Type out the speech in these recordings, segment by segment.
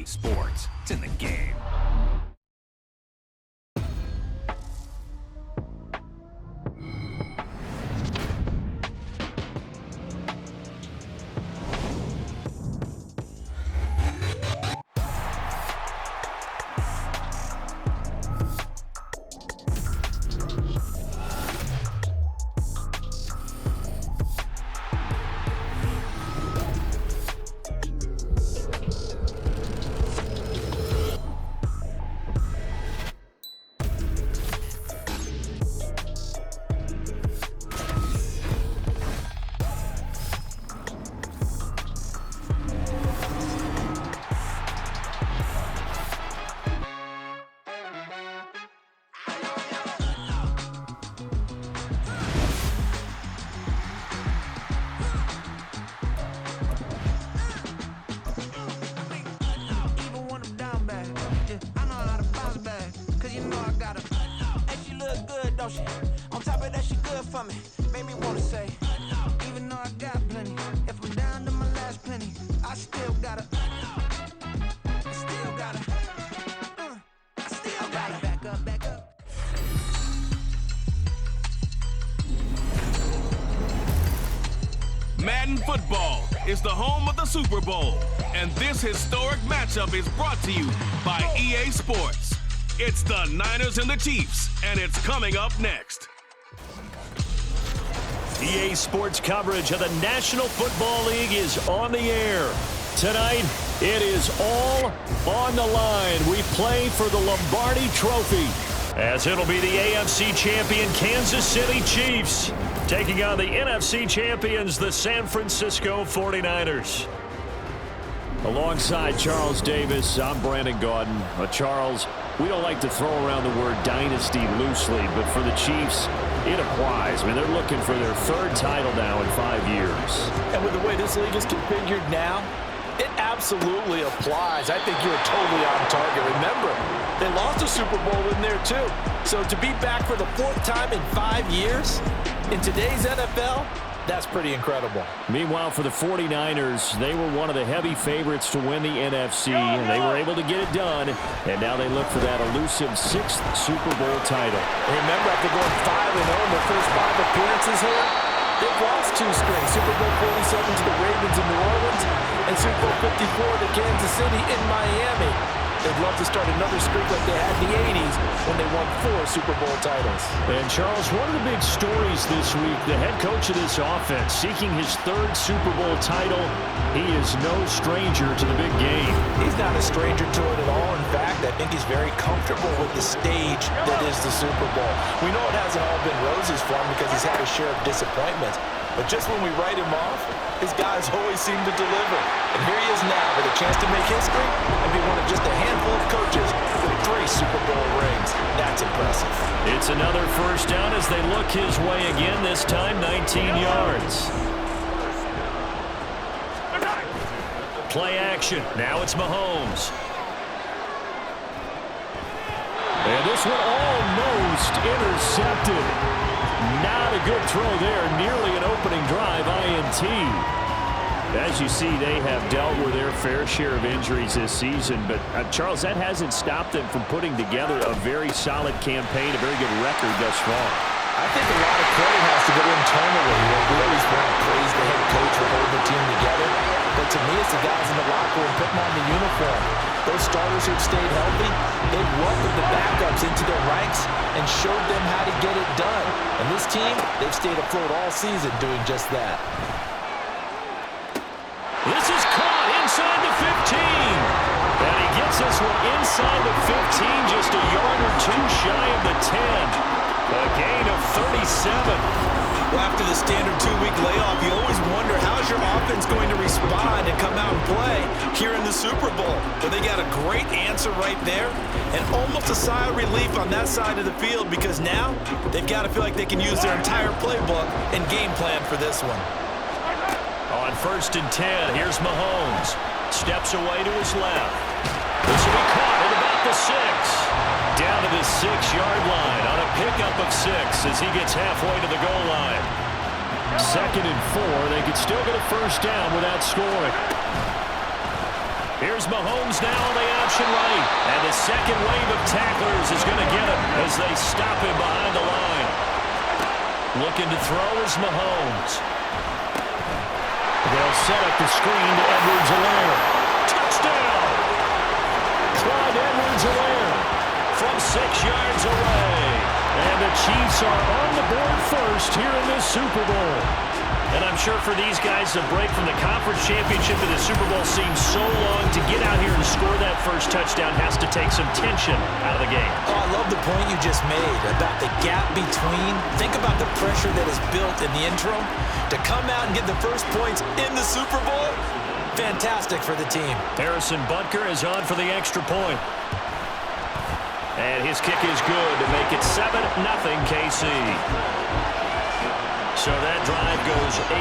Sports. It's in the game. On top of that, she good for me. Made me wanna say, even though I got plenty, if I'm down to my last penny, I still gotta back up, back up. Madden Football is the home of the Super Bowl, and this historic matchup is brought to you by EA Sports. It's the Niners and the Chiefs, and it's coming up next. EA Sports coverage of the National Football League is on the air. Tonight, it is all on the line. We play for the Lombardi Trophy, as it'll be the AFC champion Kansas City Chiefs taking on the NFC champions, the San Francisco 49ers. Alongside Charles Davis, I'm Brandon Gaudin. Charles, we don't like to throw around the word dynasty loosely, but for the Chiefs, it applies. I mean, they're looking for their third title now in 5 years. And with the way this league is configured now, it absolutely applies. I think you're totally on target. Remember, they lost a Super Bowl in there too. So to be back for the fourth time in 5 years in today's NFL, that's pretty incredible. Meanwhile, for the 49ers, they were one of the heavy favorites to win the NFC, and they were able to get it done, and now they look for that elusive 6th Super Bowl title. Remember, after going 5-0 in their first 5 appearances here, they've lost 2 straight. Super Bowl 47 to the Ravens in New Orleans, and Super Bowl 54 to Kansas City in Miami. They'd love to start another streak like they had in the 80s when they won 4 Super Bowl titles. And, Charles, one of the big stories this week, the head coach of this offense seeking his 3rd Super Bowl title. He is no stranger to the big game. He's not a stranger to it at all. In fact, I think he's very comfortable with the stage that is the Super Bowl. We know it hasn't all been roses for him because he's had a share of disappointments. But just when we write him off, his guys always seem to deliver. And here he is now with a chance to make history and be one of just a handful of coaches with 3 Super Bowl rings. That's impressive. It's another first down as they look his way again, this time 19 yards. Play action. Now it's Mahomes. And this one almost intercepted. Not a good throw there. Nearly an opening drive INT. As you see, they have dealt with their fair share of injuries this season. But, Charles, that hasn't stopped them from putting together a very solid campaign, a very good record thus far. I think a lot of credit has to go internally. We always want to praise the head coach for holding the team together. But to me, it's the guys in the locker room putting on the uniform. Those starters who've stayed healthy, they've welcomed the backups into their ranks and showed them how to get it done. And this team, they've stayed afloat all season doing just that. This is caught inside the 15. And he gets this one inside the 15, just a yard or 2 shy of the 10. A gain of 37. Well, after the standard 2-week layoff, you always wonder how's your offense going to respond and come out and play here in the Super Bowl. But they got a great answer right there and almost a sigh of relief on that side of the field because now they've got to feel like they can use their entire playbook and game plan for this one. On 1st and 10, here's Mahomes. Steps away to his left. This will be caught at about the 6. Down to the 6-yard line on a pickup of 6 as he gets halfway to the goal line. 2nd and 4. They could still get a first down without scoring. Here's Mahomes now on the option right. And the second wave of tacklers is going to get him as they stop him behind the line. Looking to throw is Mahomes. They'll set up the screen to Edwards-Helaire. Touchdown! Clyde Edwards-Helaire from 6 yards away. And the Chiefs are on the board first here in this Super Bowl. And I'm sure for these guys, the break from the conference championship to the Super Bowl seems so long. To get out here and score that first touchdown has to take some tension out of the game. Oh, I love the point you just made about the gap between. Think about the pressure that is built in the interim. To come out and get the first points in the Super Bowl, fantastic for the team. Harrison Butker is on for the extra point. And his kick is good to make it 7-0 KC. So that drive goes 8.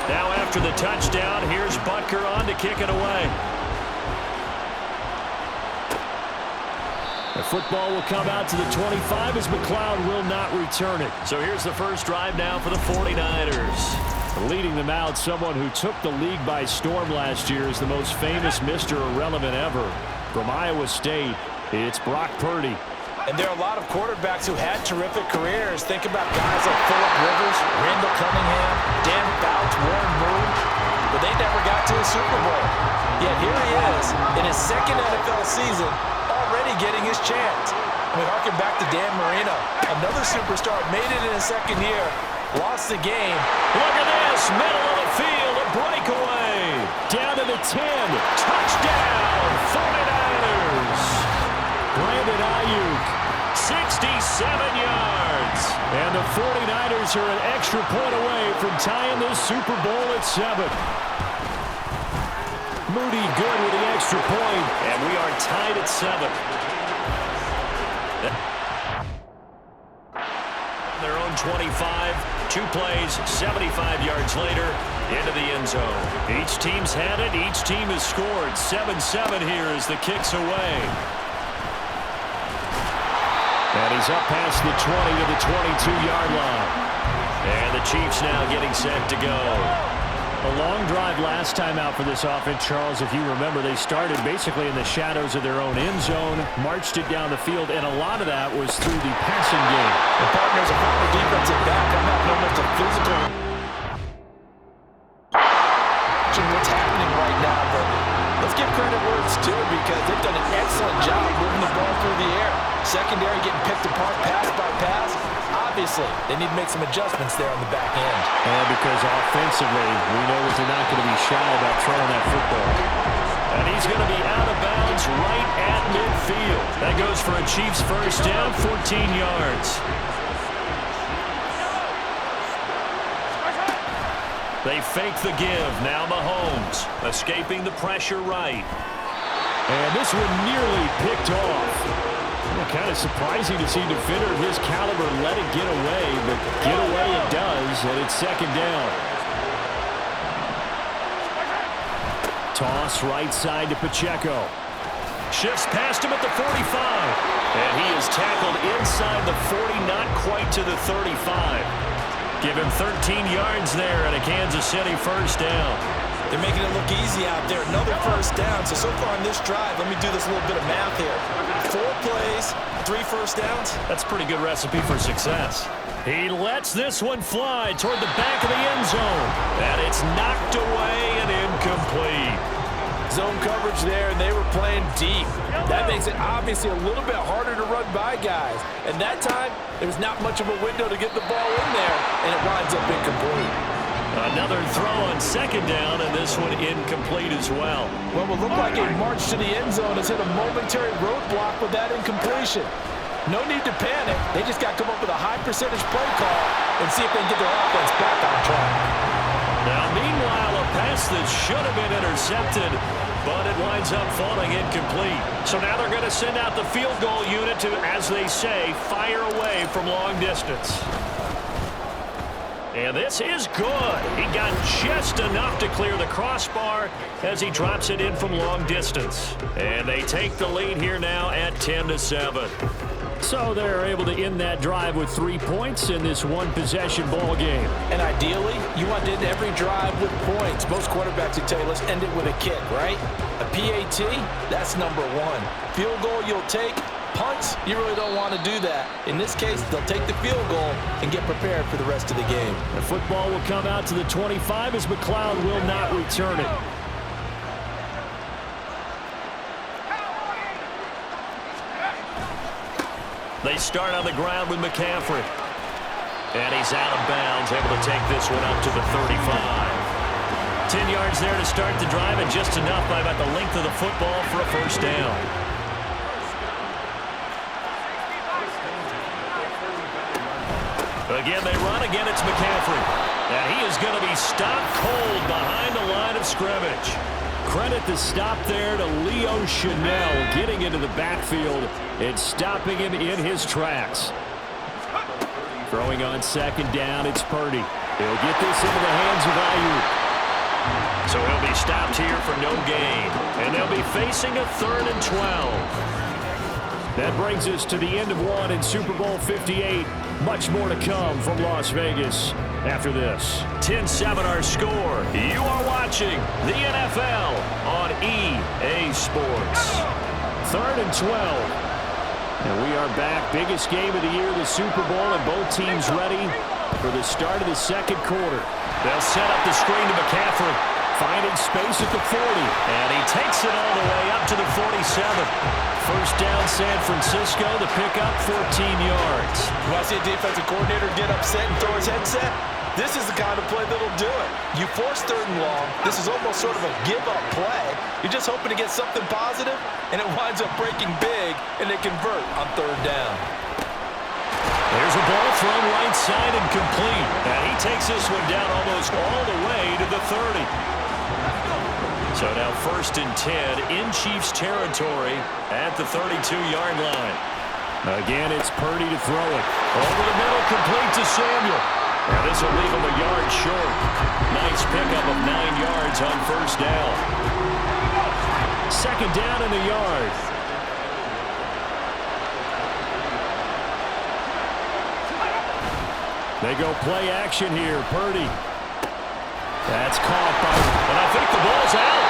Now after the touchdown, here's Butker on to kick it away. The football will come out to the 25 as McLeod will not return it. So here's the first drive now for the 49ers. Leading them out, someone who took the league by storm last year is the most famous Mr. Irrelevant ever. From Iowa State, it's Brock Purdy. And there are a lot of quarterbacks who had terrific careers. Think about guys like Phillip Rivers, Randall Cunningham, Dan Fouts, Warren Moon. But they never got to a Super Bowl. Yet here he is in his second NFL season, already getting his chance. We harken back to Dan Marino. Another superstar made it in his second year. Lost the game. Look at this. Middle of the field. A breakaway. Down to the 10. Touchdown. 49ers. Brandon Ayuk. 67 yards. And the 49ers are an extra point away from tying this Super Bowl at 7. Moody good with the extra point. And we are tied at 7. Their own 25. 2 plays, 75 yards later, into the end zone. Each team's had it. Each team has scored. 7-7 here as the kick's away. And he's up past the 20 to the 22-yard line. And the Chiefs now getting set to go. A long drive last time out for this offense, Charles. If you remember, they started basically in the shadows of their own end zone, marched it down the field, and a lot of that was through the passing game. The partners are probably defensive back. I'm not almost a physical. What's happening right now, but let's give credit where it's due because they've done an excellent job moving the ball through the air. Secondary getting picked apart pass by pass. Obviously, they need to make some adjustments there on the back end. And because offensively, we know that they're not going to be shy about throwing that football. And he's going to be out of bounds right at midfield. That goes for a Chiefs first down, 14 yards. They fake the give. Now Mahomes escaping the pressure right. And this one nearly picked off. Kind of surprising to see a defender of his caliber let it get away, but get away it does, and it's second down. Toss right side to Pacheco. Shifts past him at the 45. And he is tackled inside the 40, not quite to the 35. Give him 13 yards there and a Kansas City first down. They're making it look easy out there. Another first down. So far on this drive, let me do this little bit of math here. 4 plays, 3 first downs. That's a pretty good recipe for success. He lets this one fly toward the back of the end zone. And it's knocked away and incomplete. Zone coverage there, and they were playing deep. That makes it obviously a little bit harder to run by guys. And that time, there's not much of a window to get the ball in there, and it winds up incomplete. Another throw on second down, and this one incomplete as well. What will look like a march to the end zone has hit a momentary roadblock with that incompletion. No need to panic. They just got to come up with a high percentage play call and see if they can get their offense back on track. Now, meanwhile, a pass that should have been intercepted, but it winds up falling incomplete. So now they're going to send out the field goal unit to, as they say, fire away from long distance. And this is good. He got just enough to clear the crossbar as he drops it in from long distance. And they take the lead here now at 10-7. So they're able to end that drive with 3 points in this one-possession ball game. And ideally, you want to end every drive with points. Most quarterbacks would tell you, let's end it with a kick, right? A PAT, that's number one. Field goal you'll take. Punts, you really don't want to do that. In this case, they'll take the field goal and get prepared for the rest of the game. The football will come out to the 25 as McLeod will not return it. They start on the ground with McCaffrey. And he's out of bounds, able to take this one up to the 35. 10 yards there to start the drive, and just enough by about the length of the football for a first down. Again, they run. Again, it's McCaffrey. And he is going to be stopped cold behind the line of scrimmage. Credit the stop there to Leo Chanel, getting into the backfield and stopping him in his tracks. Throwing on second down, it's Purdy. He'll get this into the hands of Ayuk. So he'll be stopped here for no gain. And they'll be facing a 3rd and 12. That brings us to the end of one in Super Bowl 58. Much more to come from Las Vegas after this. 10-7 our score. You are watching the NFL on EA Sports. 3rd and 12. And we are back. Biggest game of the year, the Super Bowl, and both teams ready for the start of the second quarter. They'll set up the screen to McCaffrey, finding space at the 40, and he takes it all the way up to the 47. First down, San Francisco, the pickup, 14 yards. You want to see a defensive coordinator get upset and throw his headset? This is the kind of play that'll do it. You force 3rd and long. This is almost sort of a give-up play. You're just hoping to get something positive, and it winds up breaking big, and they convert on 3rd down. There's a ball thrown right side and complete. And he takes this one down almost all the way to the 30. So now 1st and 10 in Chiefs territory at the 32-yard line. Again, it's Purdy to throw it. Over the middle, complete to Samuel. And this will leave him a yard short. Nice pickup of 9 yards on 1st down. 2nd down in the yard. They go play action here. Purdy. That's caught by, and I think the ball's out.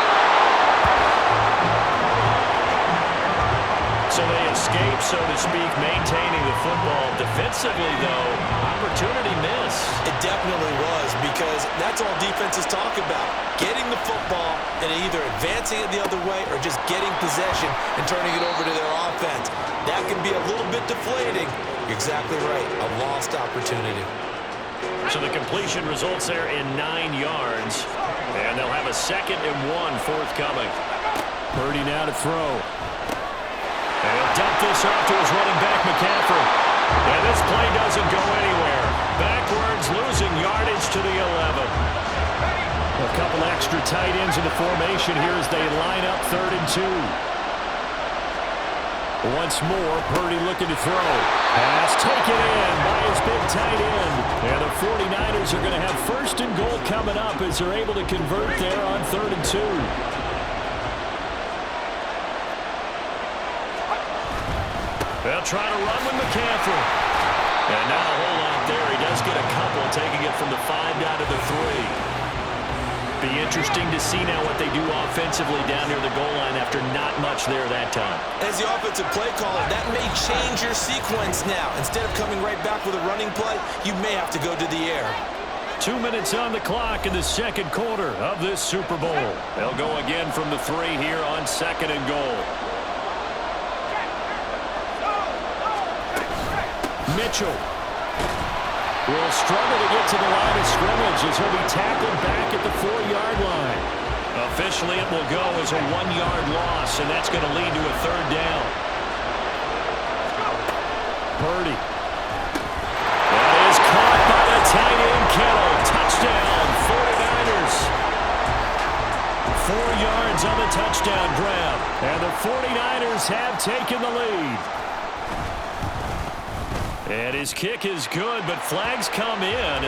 So they escape, so to speak, maintaining the football. Defensively, though, opportunity miss. It definitely was, because that's all defenses talk about. Getting the football and either advancing it the other way or just getting possession and turning it over to their offense. That can be a little bit deflating. You're exactly right. A lost opportunity. So the completion results there in 9 yards. And they'll have a 2nd and 1 forthcoming. Purdy now to throw. And he'll dump this off to his running back, McCaffrey. And this play doesn't go anywhere. Backwards, losing yardage to the 11. A couple extra tight ends in the formation here as they line up 3rd and 2. Once more, Purdy looking to throw. Pass taken in by his big tight end. And the 49ers are going to have 1st and goal coming up as they're able to convert there on 3rd and 2. They'll try to run with McCaffrey. And not a whole lot there. He does get a couple, taking it from the 5 down to the 3. Be interesting to see now what they do offensively down near the goal line after not much there that time. As the offensive play caller, that may change your sequence now. Instead of coming right back with a running play, you may have to go to the air. 2 minutes on the clock in the second quarter of this Super Bowl. They'll go again from the 3 here on 2nd and goal. Mitchell will struggle to get to the line of scrimmage as he'll be tackled back at the 4-yard line. Officially, it will go as a 1-yard loss, and that's going to lead to a 3rd down. Purdy. That is caught by the tight end, Kittle. Touchdown, 49ers. 4 yards on the touchdown grab, and the 49ers have taken the lead. And his kick is good, but flags come in.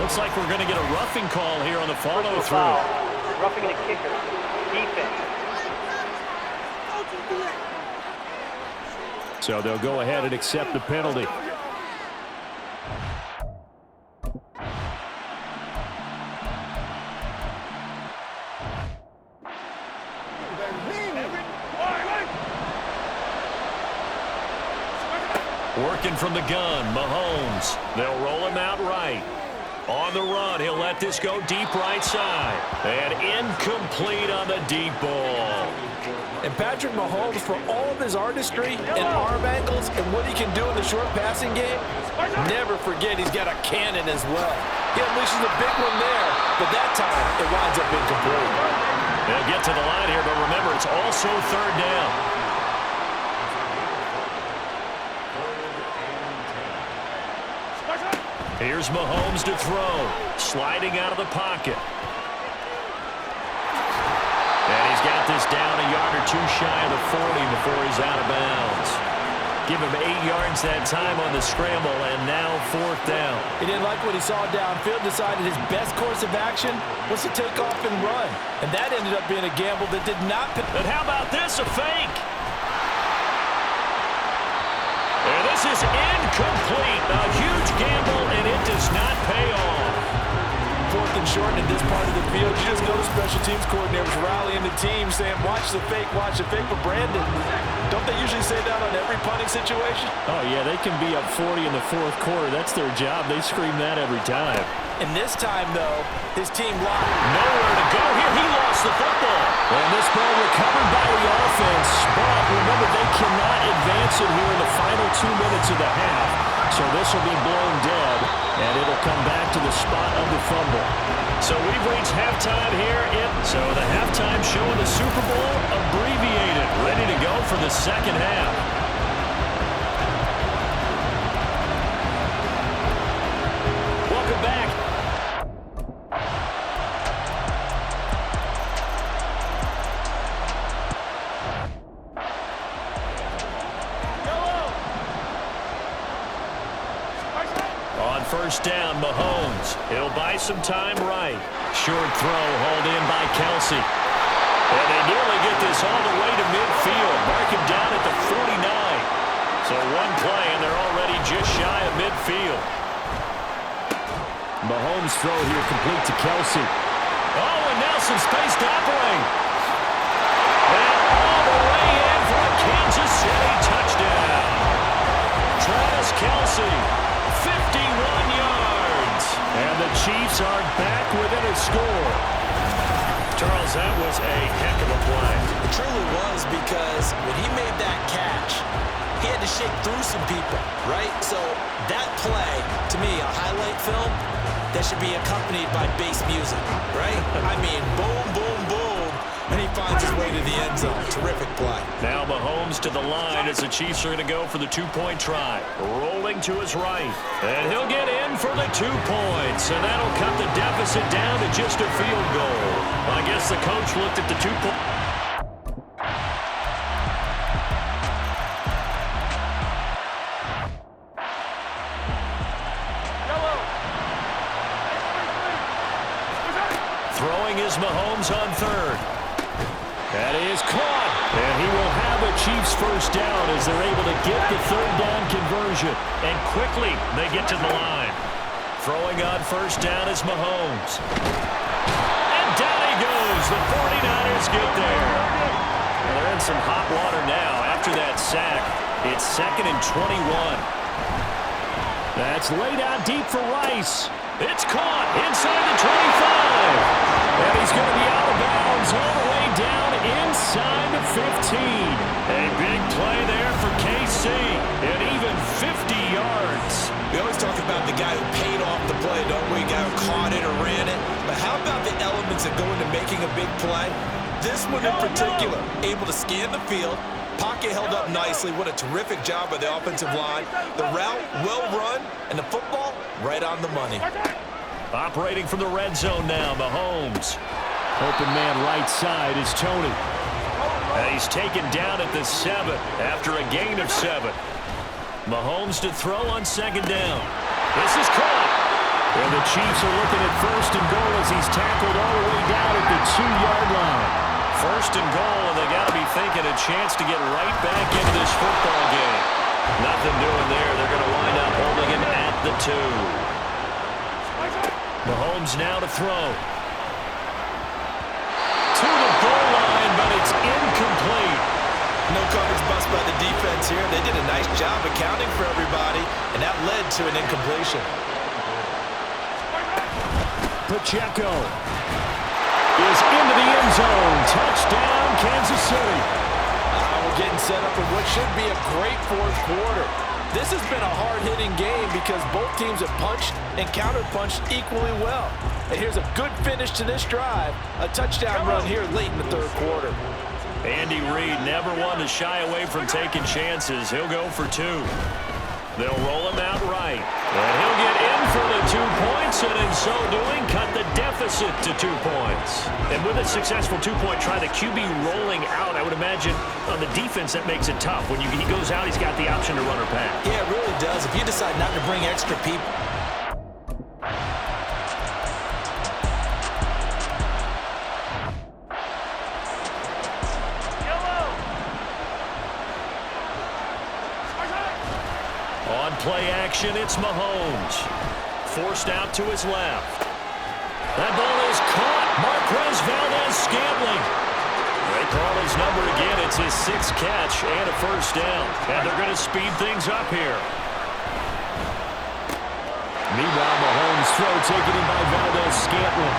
Looks like we're going to get a roughing call here on the follow-through. Roughing the kicker. Defense. So they'll go ahead and accept the penalty. Working from the gun, Mahomes. They'll roll him out right. On the run, he'll let this go deep right side. And incomplete on the deep ball. And Patrick Mahomes, for all of his artistry and arm angles and what he can do in the short passing game, never forget he's got a cannon as well. He unleashes a big one there, but that time it winds up incomplete. They'll get to the line here, but remember, it's also third down. Here's Mahomes to throw. Sliding out of the pocket. And he's got this down a yard or two shy of the 40 before he's out of bounds. Give him 8 yards that time on the scramble, and now fourth down. He didn't like what he saw downfield, decided his best course of action was to take off and run. And that ended up being a gamble that did not... But how about this, a fake? And this is incomplete. A huge gamble, and it does not pay off. Fourth and short in this part of the field. You just know the special teams coordinators rallying the team, saying, watch the fake, watch the fake. But Brandon, don't they usually say that on every punting situation? Oh, yeah, they can be up 40 in the fourth quarter. That's their job. They scream that every time. And this time, though, his team locked. Nowhere to go here. He lost the football. And this ball recovered by the offense. But remember, they cannot advance it here in the final 2 minutes of the half. So this will be blown dead, and it'll come back to the spot of the fumble. So we've reached halftime here. So the halftime show of the Super Bowl abbreviated, ready to go for the second half. Welcome back. First down, Mahomes. He'll buy some time right. Short throw hauled in by Kelsey. And they nearly get this all the way to midfield. Mark him down at the 49. So one play, and they're already just shy of midfield. Mahomes' throw here complete to Kelsey. Oh, and now some space to operate. And all the way in for a Kansas City touchdown. Travis Kelsey. 51 yards. And the Chiefs are back within a score. Charles, that was a heck of a play. It truly was, because when he made that catch, he had to shake through some people, right? So that play, to me, a highlight film, that should be accompanied by bass music, right? I mean, boom, boom, boom, and he finds his way to the end zone. Terrific play. Now Mahomes to the line as the Chiefs are going to go for the two-point try. Rolling to his right. And he'll get in for the 2 points. And that'll cut the deficit down to just a field goal. I guess the coach looked at the 2 points. Throwing is Mahomes on third. That is caught, and he will have a Chiefs first down as they're able to get the third down conversion. And quickly, they get to the line. Throwing on first down is Mahomes. And down he goes. The 49ers get there. And they're in some hot water now after that sack. It's 2nd and 21. That's laid out deep for Rice. It's caught inside the 25. And he's going to be out of bounds all the way down inside the 15. A big play there for KC. And even 50 yards. We always talk about the guy who paid off the play, don't we? The guy who caught it or ran it. But how about the elements that go into making a big play? This one in particular, able to scan the field. Pocket held up nicely. What a terrific job by the offensive line. The route, well run, and the football, right on the money. Operating from the red zone now, Mahomes. Open man right side is Tony. And he's taken down at the 7 after a gain of 7. Mahomes to throw on second down. This is caught. And the Chiefs are looking at first and goal as he's tackled all the way down at the 2-yard line. First and goal, and they got to be thinking a a chance to get right back into this football game. Nothing doing there. They're going to wind up holding him at the 2. Mahomes now to throw. To the goal line, but it's incomplete. No coverage bust by the defense here. They did a nice job accounting for everybody, and that led to an incompletion. Pacheco is into the end zone. Touchdown, Kansas City. We're getting set up for what should be a great fourth quarter. This has been a hard-hitting game because both teams have punched and counter-punched equally well. And here's a good finish to this drive. A touchdown run here late in the third quarter. Andy Reid never one to shy away from taking chances. He'll go for 2. They'll roll him out right. And he'll get in for the 2 points, and in so doing, cut the deficit to 2 points. And with a successful 2-point try, the QB rolling out, I would imagine on the defense that makes it tough. When he goes out, he's got the option to run or pass. Yeah, it really does. If you decide not to bring extra people. Play action, it's Mahomes. Forced out to his left. That ball is caught. Marquez Valdes-Scantling. They call his number again. It's his 6th catch and a first down. And they're going to speed things up here. Meanwhile, Mahomes' throw taken in by Valdes-Scantling.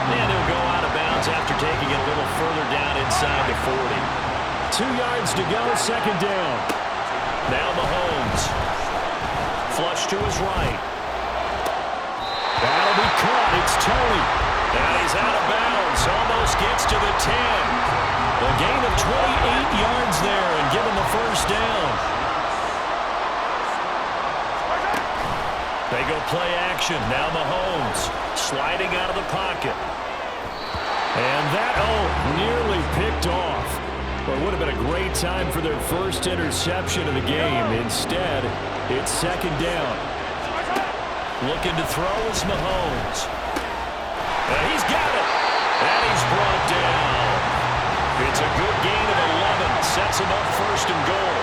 And he'll go out of bounds after taking it a little further down inside the 40. 2 yards to go, second down. Now Mahomes. Flush to his right. That'll be caught. It's Tony. And he's out of bounds. Almost gets to the 10. A gain of 28 yards there and given the first down. They go play action. Now Mahomes sliding out of the pocket. And that, nearly picked off. Well, it would have been a great time for their first interception of the game. Instead, it's second down. Looking to throw is Mahomes. And he's got it. And he's brought down. It's a good gain of 11. Sets him up first and goal.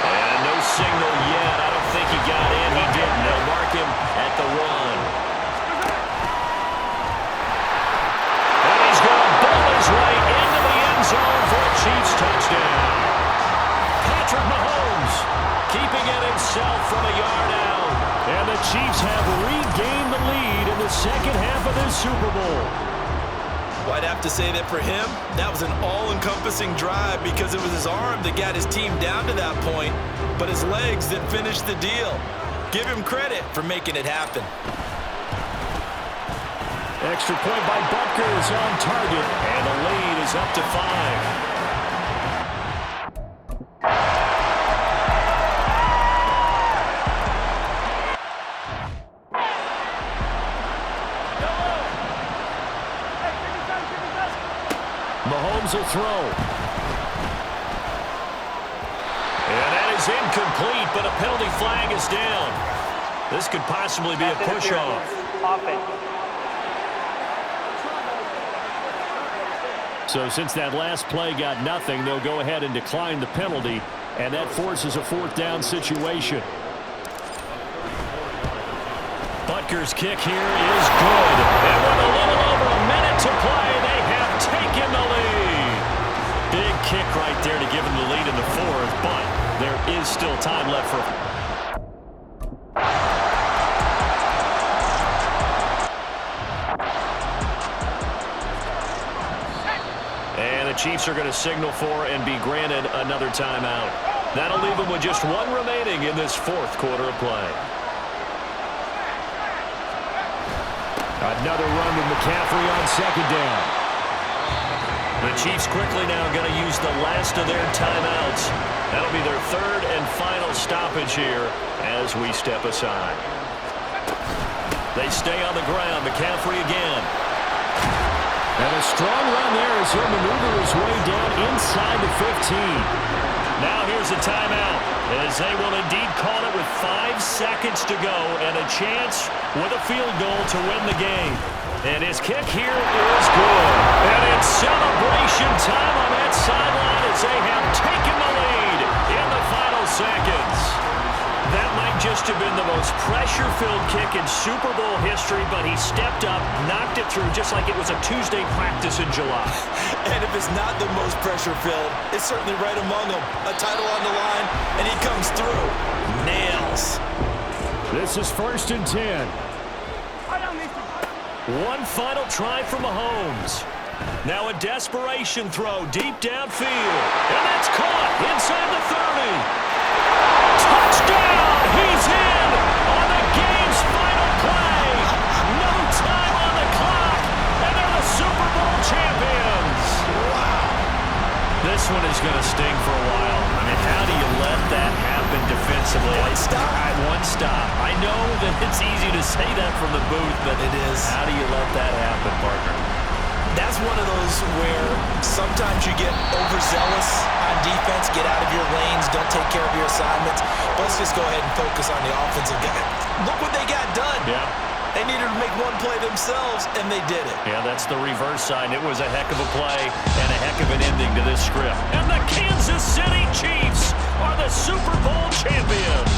And no signal yet. I don't think he got in. He didn't. They'll mark him at the 1. Right into the end zone for a Chiefs touchdown. Patrick Mahomes keeping it himself from a yard out. And the Chiefs have regained the lead in the second half of this Super Bowl. Well, I'd have to say that for him, that was an all-encompassing drive because it was his arm that got his team down to that point, but his legs that finished the deal. Give him credit for making it happen. Extra point by Butker is on target, and the lead is up to 5. Mahomes will throw. And that is incomplete, but a penalty flag is down. This could possibly be a push-off. Offense. So since that last play got nothing, they'll go ahead and decline the penalty, and that forces a fourth down situation. Butker's kick here is good. And with a little over a minute to play, they have taken the lead. Big kick right there to give them the lead in the fourth, but there is still time left for... The Chiefs are going to signal for and be granted another timeout. That'll leave them with just 1 remaining in this fourth quarter of play. Another run with McCaffrey on second down. The Chiefs quickly now going to use the last of their timeouts. That'll be their third and final stoppage here as we step aside. They stay on the ground. McCaffrey again. And a strong run there as he'll maneuver his way down inside the 15. Now here's a timeout as they will indeed call it with 5 seconds to go and a chance with a field goal to win the game. And his kick here is good. And it's celebrated pressure-filled kick in Super Bowl history, but he stepped up, knocked it through just like it was a Tuesday practice in July. And if it's not the most pressure-filled, it's certainly right among them. A title on the line, and he comes through. Nails. This is 1st and 10. One final try for Mahomes. Now a desperation throw deep downfield. And that's caught inside the 30. Touchdown! He's in on the game's final play. No time on the clock, and they're the Super Bowl champions. Wow. This one is going to sting for a while. I mean, how do you let that happen defensively? One stop. One stop. I know that it's easy to say that from the booth, but it is. How do you let that happen, partner? That's one of those where sometimes you get overzealous on defense, get out of your lanes, don't take care of your assignments. But let's just go ahead and focus on the offensive game. Look what they got done. Yeah. They needed to make one play themselves, and they did it. Yeah, that's the reverse side. It was a heck of a play and a heck of an ending to this script. And the Kansas City Chiefs are the Super Bowl champions.